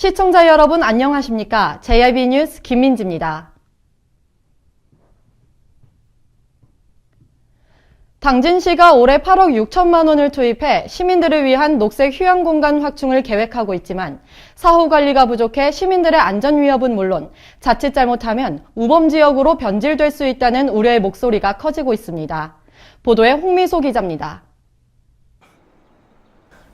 시청자 여러분 안녕하십니까? JIB 뉴스 김민지입니다. 당진시가 올해 8억 6천만 원을 투입해 시민들을 위한 녹색 휴양공간 확충을 계획하고 있지만 사후 관리가 부족해 시민들의 안전 위협은 물론 자칫 잘못하면 우범지역으로 변질될 수 있다는 우려의 목소리가 커지고 있습니다. 보도에 홍미소 기자입니다.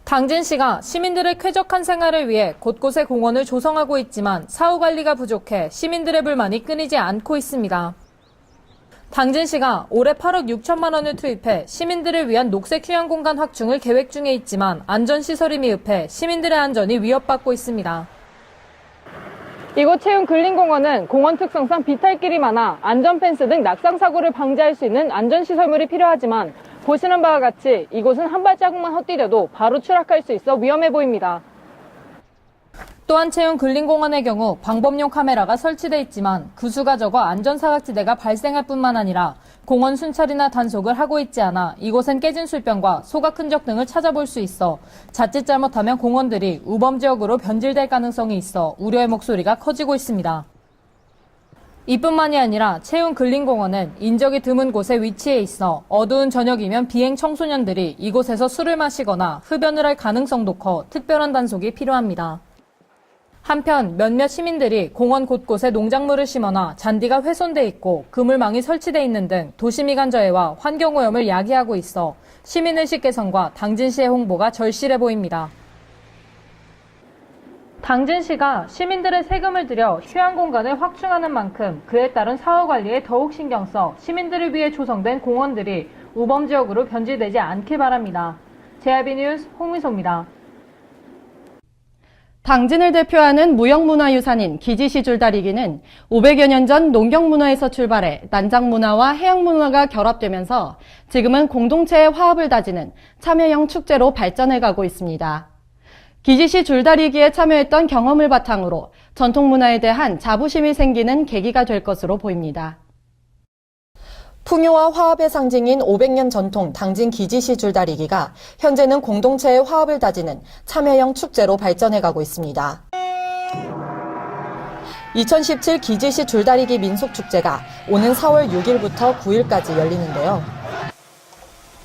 당진시가 시민들의 쾌적한 생활을 위해 곳곳에 공원을 조성하고 있지만 사후 관리가 부족해 시민들의 불만이 끊이지 않고 있습니다. 당진시가 올해 8억 6천만 원을 투입해 시민들을 위한 녹색 휴양공간 확충을 계획 중에 있지만 안전시설이 미흡해 시민들의 안전이 위협받고 있습니다. 이곳 채운근린공원은 공원 특성상 비탈길이 많아 안전펜스 등 낙상사고를 방지할 수 있는 안전시설물이 필요하지만 보시는 바와 같이 이곳은 한 발자국만 헛디뎌도 바로 추락할 수 있어 위험해 보입니다. 또한 채운근린공원의 경우 방범용 카메라가 설치돼 있지만 그 수가 적어 안전사각지대가 발생할 뿐만 아니라 공원 순찰이나 단속을 하고 있지 않아 이곳엔 깨진 술병과 소각 흔적 등을 찾아볼 수 있어 자칫 잘못하면 공원들이 우범지역으로 변질될 가능성이 있어 우려의 목소리가 커지고 있습니다. 이뿐만이 아니라 채운근린공원은 인적이 드문 곳에 위치해 있어 어두운 저녁이면 비행 청소년들이 이곳에서 술을 마시거나 흡연을 할 가능성도 커 특별한 단속이 필요합니다. 한편 몇몇 시민들이 공원 곳곳에 농작물을 심어놔 잔디가 훼손돼 있고 그물망이 설치돼 있는 등 도시미관 저해와 환경오염을 야기하고 있어 시민의식 개선과 당진시의 홍보가 절실해 보입니다. 당진시가 시민들의 세금을 들여 휴양공간을 확충하는 만큼 그에 따른 사후 관리에 더욱 신경 써 시민들을 위해 조성된 공원들이 우범지역으로 변질되지 않길 바랍니다. JIB 뉴스 홍미소입니다. 당진을 대표하는 무형문화유산인 기지시 줄다리기는 500여 년 전 농경문화에서 출발해 난장문화와 해양문화가 결합되면서 지금은 공동체의 화합을 다지는 참여형 축제로 발전해가고 있습니다. 기지시 줄다리기에 참여했던 경험을 바탕으로 전통문화에 대한 자부심이 생기는 계기가 될 것으로 보입니다. 풍요와 화합의 상징인 500년 전통 당진 기지시 줄다리기가 현재는 공동체의 화합을 다지는 참여형 축제로 발전해가고 있습니다. 2017 기지시 줄다리기 민속축제가 오는 4월 6일부터 9일까지 열리는데요.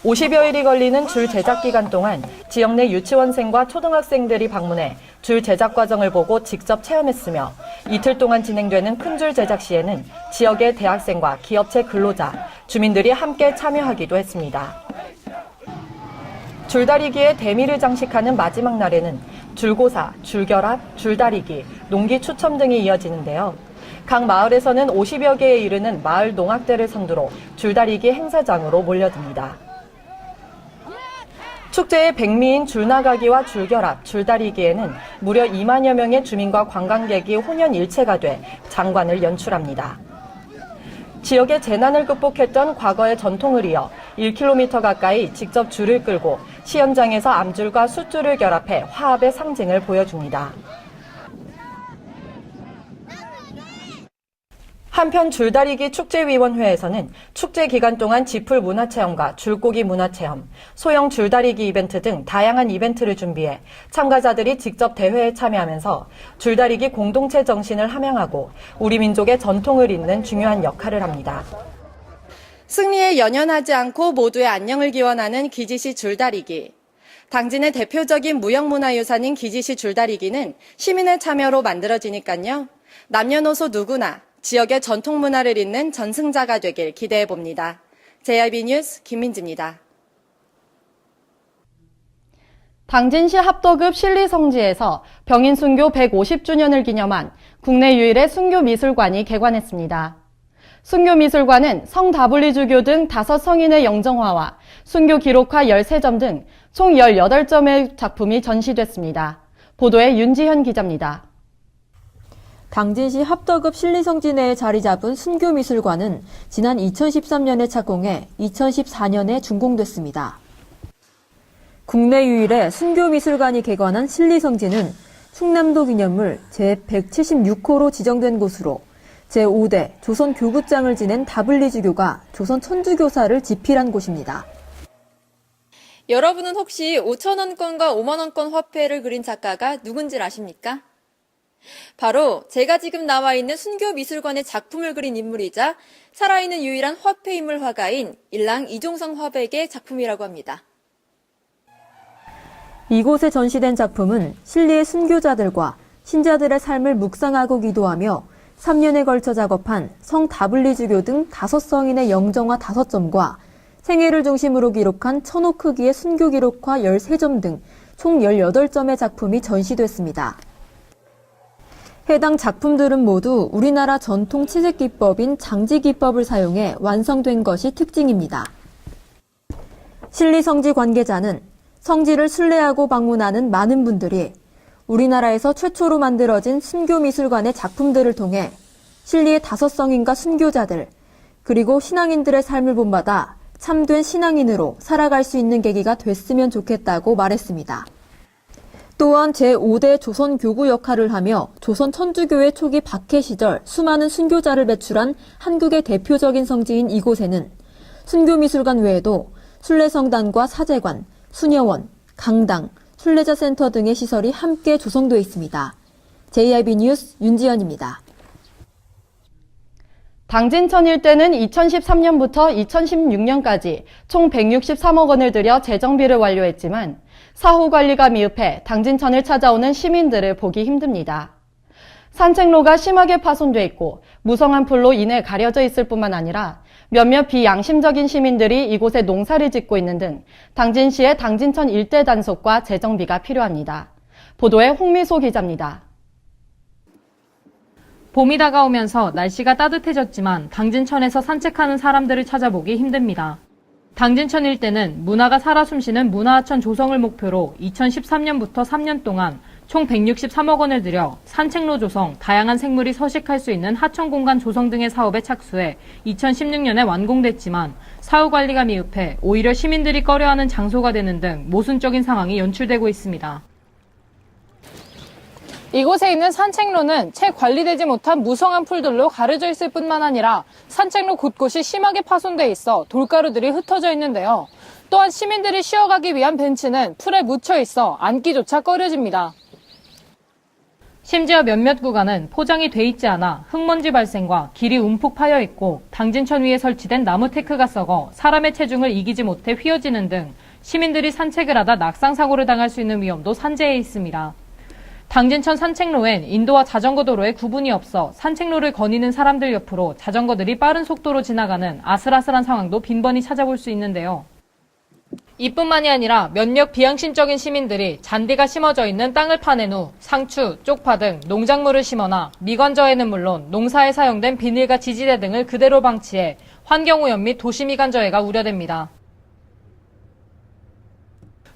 50여일이 걸리는 줄 제작 기간 동안 지역 내 유치원생과 초등학생들이 방문해 줄 제작 과정을 보고 직접 체험했으며 이틀 동안 진행되는 큰 줄 제작 시에는 지역의 대학생과 기업체 근로자, 주민들이 함께 참여하기도 했습니다. 줄다리기에 대미를 장식하는 마지막 날에는 줄고사, 줄결합, 줄다리기, 농기 추첨 등이 이어지는데요. 각 마을에서는 50여 개에 이르는 마을 농악대를 선두로 줄다리기 행사장으로 몰려듭니다. 축제의 백미인 줄나가기와 줄결합, 줄다리기에는 무려 2만여 명의 주민과 관광객이 혼연일체가 돼 장관을 연출합니다. 지역의 재난을 극복했던 과거의 전통을 이어 1km 가까이 직접 줄을 끌고 시 현장에서 암줄과 숫줄을 결합해 화합의 상징을 보여줍니다. 한편 줄다리기 축제위원회에서는 축제 기간 동안 지풀 문화체험과 줄고기 문화체험, 소형 줄다리기 이벤트 등 다양한 이벤트를 준비해 참가자들이 직접 대회에 참여하면서 줄다리기 공동체 정신을 함양하고 우리 민족의 전통을 잇는 중요한 역할을 합니다. 승리에 연연하지 않고 모두의 안녕을 기원하는 기지시 줄다리기. 당진의 대표적인 무형문화유산인 기지시 줄다리기는 시민의 참여로 만들어지니까요. 남녀노소 누구나 지역의 전통 문화를 잇는 전승자가 되길 기대해 봅니다. JIB 뉴스 김민지입니다. 당진시 합도급 신리성지에서 병인 순교 150주년을 기념한 국내 유일의 순교미술관이 개관했습니다. 순교미술관은 성다블리주교 등 5성인의 영정화와 순교 기록화 13점 등 총 18점의 작품이 전시됐습니다. 보도에 윤지현 기자입니다. 당진시 합덕읍 신리성지 내에 자리 잡은 순교미술관은 지난 2013년에 착공해 2014년에 준공됐습니다. 국내 유일의 순교미술관이 개관한 신리성지는 충남도 기념물 제176호로 지정된 곳으로 제5대 조선 교구장을 지낸 다블리주교가 조선 천주교사를 집필한 곳입니다. 여러분은 혹시 5,000원권과 5만원권 화폐를 그린 작가가 누군지 아십니까? 바로 제가 지금 나와 있는 순교미술관의 작품을 그린 인물이자 살아있는 유일한 화폐인물 화가인 일랑 이종성 화백의 작품이라고 합니다. 이곳에 전시된 작품은 신리의 순교자들과 신자들의 삶을 묵상하고 기도하며 3년에 걸쳐 작업한 성 다블리주교 등 5성인의 영정화 5점과 생애를 중심으로 기록한 천호 크기의 순교 기록화 13점 등 총 18점의 작품이 전시됐습니다. 해당 작품들은 모두 우리나라 전통 채색 기법인 장지 기법을 사용해 완성된 것이 특징입니다. 신리 성지 관계자는 성지를 순례하고 방문하는 많은 분들이 우리나라에서 최초로 만들어진 순교미술관의 작품들을 통해 신리의 5성인과 순교자들, 그리고 신앙인들의 삶을 본받아 참된 신앙인으로 살아갈 수 있는 계기가 됐으면 좋겠다고 말했습니다. 또한 제5대 조선 교구 역할을 하며 조선 천주교의 초기 박해 시절 수많은 순교자를 배출한 한국의 대표적인 성지인 이곳에는 순교미술관 외에도 순례성단과 사제관, 수녀원, 강당, 순례자센터 등의 시설이 함께 조성되어 있습니다. JIB 뉴스 윤지연입니다. 당진천 일대는 2013년부터 2016년까지 총 163억 원을 들여 재정비를 완료했지만 사후 관리가 미흡해 당진천을 찾아오는 시민들을 보기 힘듭니다. 산책로가 심하게 파손돼 있고 무성한 풀로 이내 가려져 있을 뿐만 아니라 몇몇 비양심적인 시민들이 이곳에 농사를 짓고 있는 등 당진시의 당진천 일대 단속과 재정비가 필요합니다. 보도에 홍미소 기자입니다. 봄이 다가오면서 날씨가 따뜻해졌지만 당진천에서 산책하는 사람들을 찾아보기 힘듭니다. 당진천 일대는 문화가 살아 숨쉬는 문화하천 조성을 목표로 2013년부터 3년 동안 총 163억 원을 들여 산책로 조성, 다양한 생물이 서식할 수 있는 하천 공간 조성 등의 사업에 착수해 2016년에 완공됐지만 사후 관리가 미흡해 오히려 시민들이 꺼려하는 장소가 되는 등 모순적인 상황이 연출되고 있습니다. 이곳에 있는 산책로는 채 관리되지 못한 무성한 풀들로 가려져 있을 뿐만 아니라 산책로 곳곳이 심하게 파손돼 있어 돌가루들이 흩어져 있는데요. 또한 시민들이 쉬어가기 위한 벤치는 풀에 묻혀 있어 앉기조차 꺼려집니다. 심지어 몇몇 구간은 포장이 돼 있지 않아 흙먼지 발생과 길이 움푹 파여 있고 당진천 위에 설치된 나무 테크가 썩어 사람의 체중을 이기지 못해 휘어지는 등 시민들이 산책을 하다 낙상사고를 당할 수 있는 위험도 산재해 있습니다. 당진천 산책로엔 인도와 자전거 도로에 구분이 없어 산책로를 거니는 사람들 옆으로 자전거들이 빠른 속도로 지나가는 아슬아슬한 상황도 빈번히 찾아볼 수 있는데요. 이뿐만이 아니라 몇몇 비양심적인 시민들이 잔디가 심어져 있는 땅을 파낸 후 상추, 쪽파 등 농작물을 심거나 미관저에는 물론 농사에 사용된 비닐과 지지대 등을 그대로 방치해 환경오염 및 도시미관저해가 우려됩니다.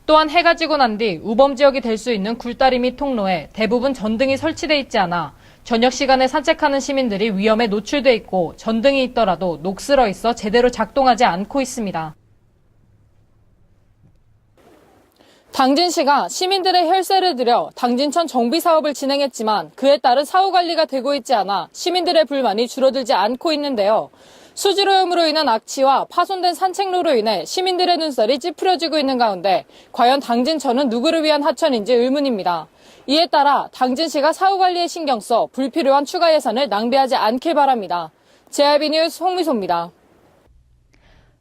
또한 해가 지고 난 뒤 우범지역이 될 수 있는 굴다리 및 통로에 대부분 전등이 설치돼 있지 않아 저녁 시간에 산책하는 시민들이 위험에 노출돼 있고 전등이 있더라도 녹슬어 있어 제대로 작동하지 않고 있습니다. 당진시가 시민들의 혈세를 들여 당진천 정비 사업을 진행했지만 그에 따른 사후 관리가 되고 있지 않아 시민들의 불만이 줄어들지 않고 있는데요. 수질오염으로 인한 악취와 파손된 산책로로 인해 시민들의 눈살이 찌푸려지고 있는 가운데 과연 당진천은 누구를 위한 하천인지 의문입니다. 이에 따라 당진시가 사후 관리에 신경 써 불필요한 추가 예산을 낭비하지 않길 바랍니다. JIB 뉴스 홍미소입니다.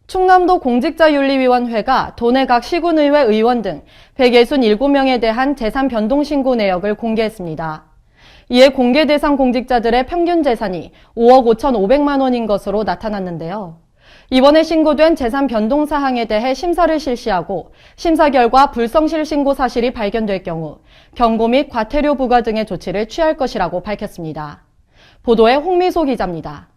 충남도 공직자윤리위원회가 도내 각 시군의회 의원 등 167명에 대한 재산 변동 신고 내역을 공개했습니다. 이에 공개 대상 공직자들의 평균 재산이 5억 5,500만 원인 것으로 나타났는데요. 이번에 신고된 재산 변동 사항에 대해 심사를 실시하고 심사 결과 불성실 신고 사실이 발견될 경우 경고 및 과태료 부과 등의 조치를 취할 것이라고 밝혔습니다. 보도에 홍미소 기자입니다.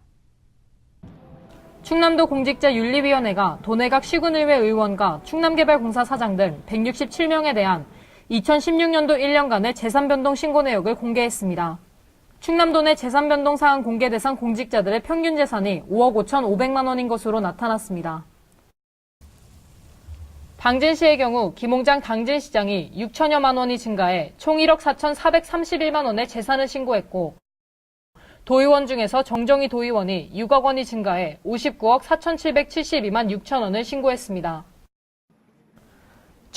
충남도 공직자윤리위원회가 도내 각 시군의회 의원과 충남개발공사 사장 등 167명에 대한 2016년도 1년간의 재산변동 신고 내역을 공개했습니다. 충남도 내 재산변동 사항 공개 대상 공직자들의 평균 재산이 5억 5,500만 원인 것으로 나타났습니다. 당진시의 경우 김홍장 당진시장이 6천여만 원이 증가해 총 1억 4,431만 원의 재산을 신고했고 도의원 중에서 정정희 도의원이 6억 원이 증가해 59억 4,772만 6천 원을 신고했습니다.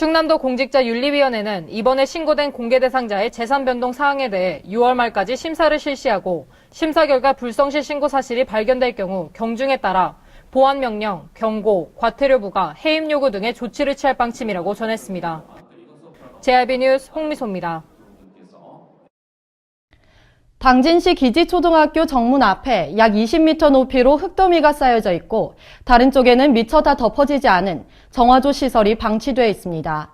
충남도 공직자윤리위원회는 이번에 신고된 공개 대상자의 재산 변동 사항에 대해 6월 말까지 심사를 실시하고 심사 결과 불성실 신고 사실이 발견될 경우 경중에 따라 보안명령, 경고, 과태료 부과, 해임 요구 등의 조치를 취할 방침이라고 전했습니다. JIB 뉴스 홍미소입니다. 당진시 기지초등학교 정문 앞에 약 20m 높이로 흙더미가 쌓여져 있고 다른 쪽에는 미처 다 덮어지지 않은 정화조 시설이 방치되어 있습니다.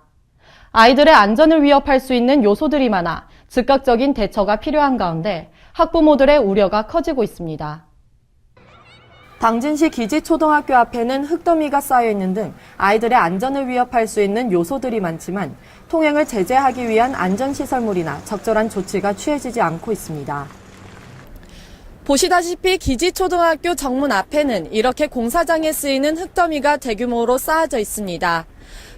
아이들의 안전을 위협할 수 있는 요소들이 많아 즉각적인 대처가 필요한 가운데 학부모들의 우려가 커지고 있습니다. 당진시 기지초등학교 앞에는 흙더미가 쌓여 있는 등 아이들의 안전을 위협할 수 있는 요소들이 많지만 통행을 제재하기 위한 안전시설물이나 적절한 조치가 취해지지 않고 있습니다. 보시다시피 기지초등학교 정문 앞에는 이렇게 공사장에 쓰이는 흙더미가 대규모로 쌓아져 있습니다.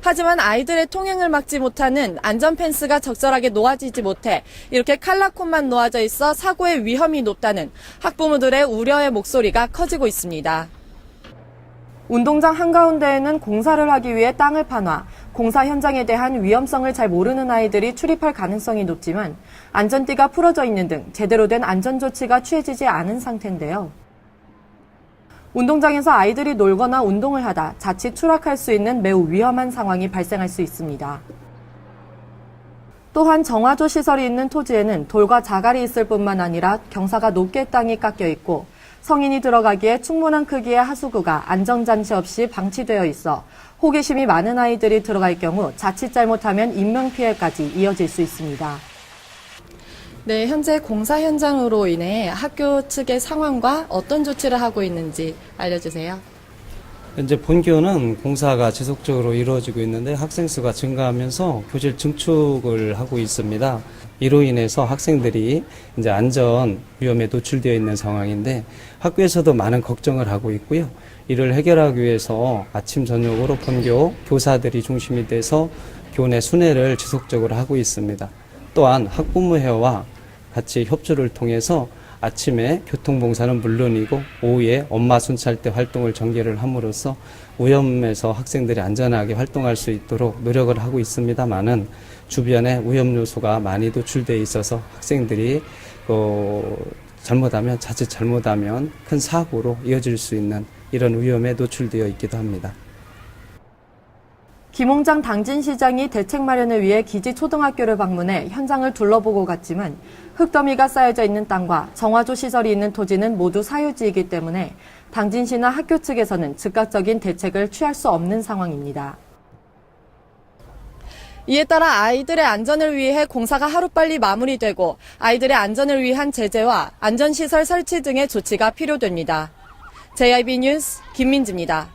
하지만 아이들의 통행을 막지 못하는 안전펜스가 적절하게 놓아지지 못해 이렇게 칼라콘만 놓아져 있어 사고의 위험이 높다는 학부모들의 우려의 목소리가 커지고 있습니다. 운동장 한가운데에는 공사를 하기 위해 땅을 파놔 공사 현장에 대한 위험성을 잘 모르는 아이들이 출입할 가능성이 높지만 안전띠가 풀어져 있는 등 제대로 된 안전조치가 취해지지 않은 상태인데요. 운동장에서 아이들이 놀거나 운동을 하다 자칫 추락할 수 있는 매우 위험한 상황이 발생할 수 있습니다. 또한 정화조 시설이 있는 토지에는 돌과 자갈이 있을 뿐만 아니라 경사가 높게 땅이 깎여 있고 성인이 들어가기에 충분한 크기의 하수구가 안전장치 없이 방치되어 있어 호기심이 많은 아이들이 들어갈 경우 자칫 잘못하면 인명피해까지 이어질 수 있습니다. 네, 현재 공사 현장으로 인해 학교 측의 상황과 어떤 조치를 하고 있는지 알려주세요. 현재 본교는 공사가 지속적으로 이루어지고 있는데 학생 수가 증가하면서 교실 증축을 하고 있습니다. 이로 인해서 학생들이 이제 안전 위험에 노출되어 있는 상황인데 학교에서도 많은 걱정을 하고 있고요. 이를 해결하기 위해서 아침 저녁으로 본교 교사들이 중심이 돼서 교내 순회를 지속적으로 하고 있습니다. 또한 학부모회와 같이 협조를 통해서 아침에 교통봉사는 물론이고 오후에 엄마 순찰대 활동을 전개를 함으로써 오염에서 학생들이 안전하게 활동할 수 있도록 노력을 하고 있습니다만은 주변에 오염 요소가 많이 노출되어 있어서 학생들이 자칫 잘못하면 큰 사고로 이어질 수 있는 이런 위험에 노출되어 있기도 합니다. 김홍장 당진시장이 대책 마련을 위해 기지초등학교를 방문해 현장을 둘러보고 갔지만 흙더미가 쌓여져 있는 땅과 정화조 시설이 있는 토지는 모두 사유지이기 때문에 당진시나 학교 측에서는 즉각적인 대책을 취할 수 없는 상황입니다. 이에 따라 아이들의 안전을 위해 공사가 하루빨리 마무리되고 아이들의 안전을 위한 제재와 안전시설 설치 등의 조치가 필요됩니다. JIB 뉴스 김민지입니다.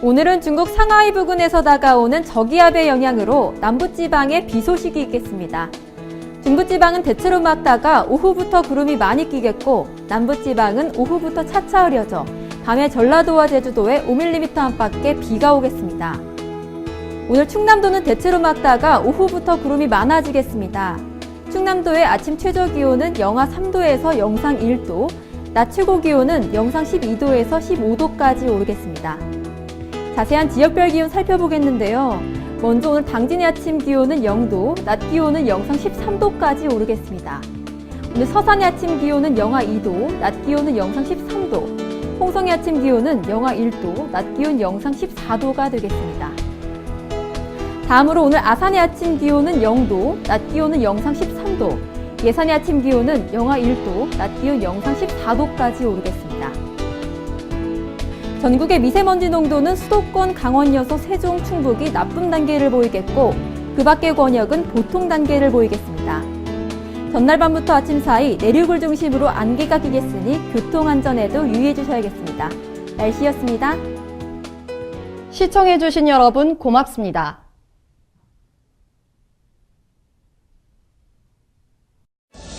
오늘은 중국 상하이 부근에서 다가오는 저기압의 영향으로 남부지방에 비 소식이 있겠습니다. 중부지방은 대체로 맑다가 오후부터 구름이 많이 끼겠고 남부지방은 오후부터 차차 흐려져 밤에 전라도와 제주도에 5mm 안팎의 비가 오겠습니다. 오늘 충남도는 대체로 맑다가 오후부터 구름이 많아지겠습니다. 충남도의 아침 최저 기온은 영하 3도에서 영상 1도, 낮 최고 기온은 영상 12도에서 15도까지 오르겠습니다. 자세한 지역별 기온 살펴보겠는데요. 먼저 오늘 당진의 아침 기온은 0도, 낮 기온은 영상 13도까지 오르겠습니다. 오늘 서산의 아침 기온은 영하 2도, 낮 기온은 영상 13도, 홍성의 아침 기온은 영하 1도, 낮 기온 영상 14도가 되겠습니다. 다음으로 오늘 아산의 아침 기온은 0도, 낮 기온은 영상 13도, 예산의 아침 기온은 영하 1도, 낮 기온 영상 14도까지 오르겠습니다. 전국의 미세먼지 농도는 수도권, 강원 여수, 세종, 충북이 나쁨 단계를 보이겠고 그 밖의 권역은 보통 단계를 보이겠습니다. 전날 밤부터 아침 사이 내륙을 중심으로 안개가 끼겠으니 교통안전에도 유의해 주셔야겠습니다. 날씨였습니다. 시청해주신 여러분 고맙습니다.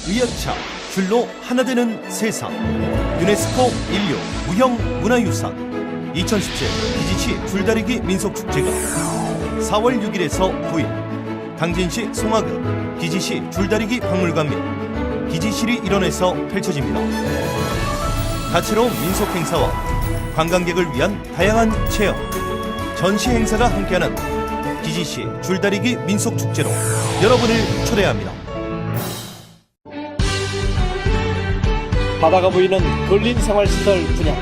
의연차 줄로 하나 되는 세상 유네스코 인류 무형 문화유산 2017 기지시 줄다리기 민속축제가 4월 6일에서 9일 당진시 송화읍 기지시 줄다리기 박물관 및 기지실이 일원에서 펼쳐집니다. 다채로운 민속 행사와 관광객을 위한 다양한 체험, 전시 행사가 함께하는 기지시 줄다리기 민속축제로 여러분을 초대합니다. 바다가 보이는 근린생활시설 분양.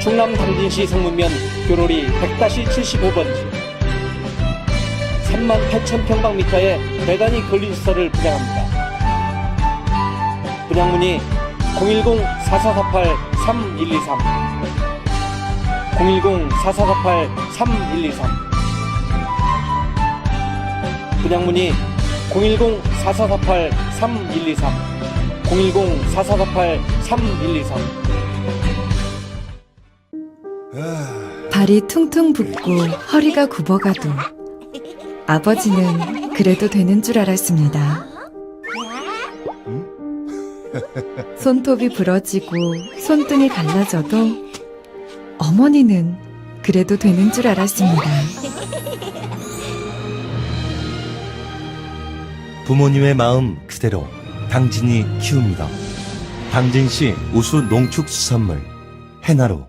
충남 당진시 성문면 교로리 100-75번지 38,000평방미터의 대단위 근린시설을 분양합니다. 분양문의 010-4448-3123 010-4448-3123 분양문의 010-4448-3123 010-4448-3123 발이 퉁퉁 붓고 허리가 굽어가도 아버지는 그래도 되는 줄 알았습니다. 손톱이 부러지고 손등이 갈라져도 어머니는 그래도 되는 줄 알았습니다. 부모님의 마음 그대로 당진이 키웁니다. 당진시 우수 농축수산물 해나로.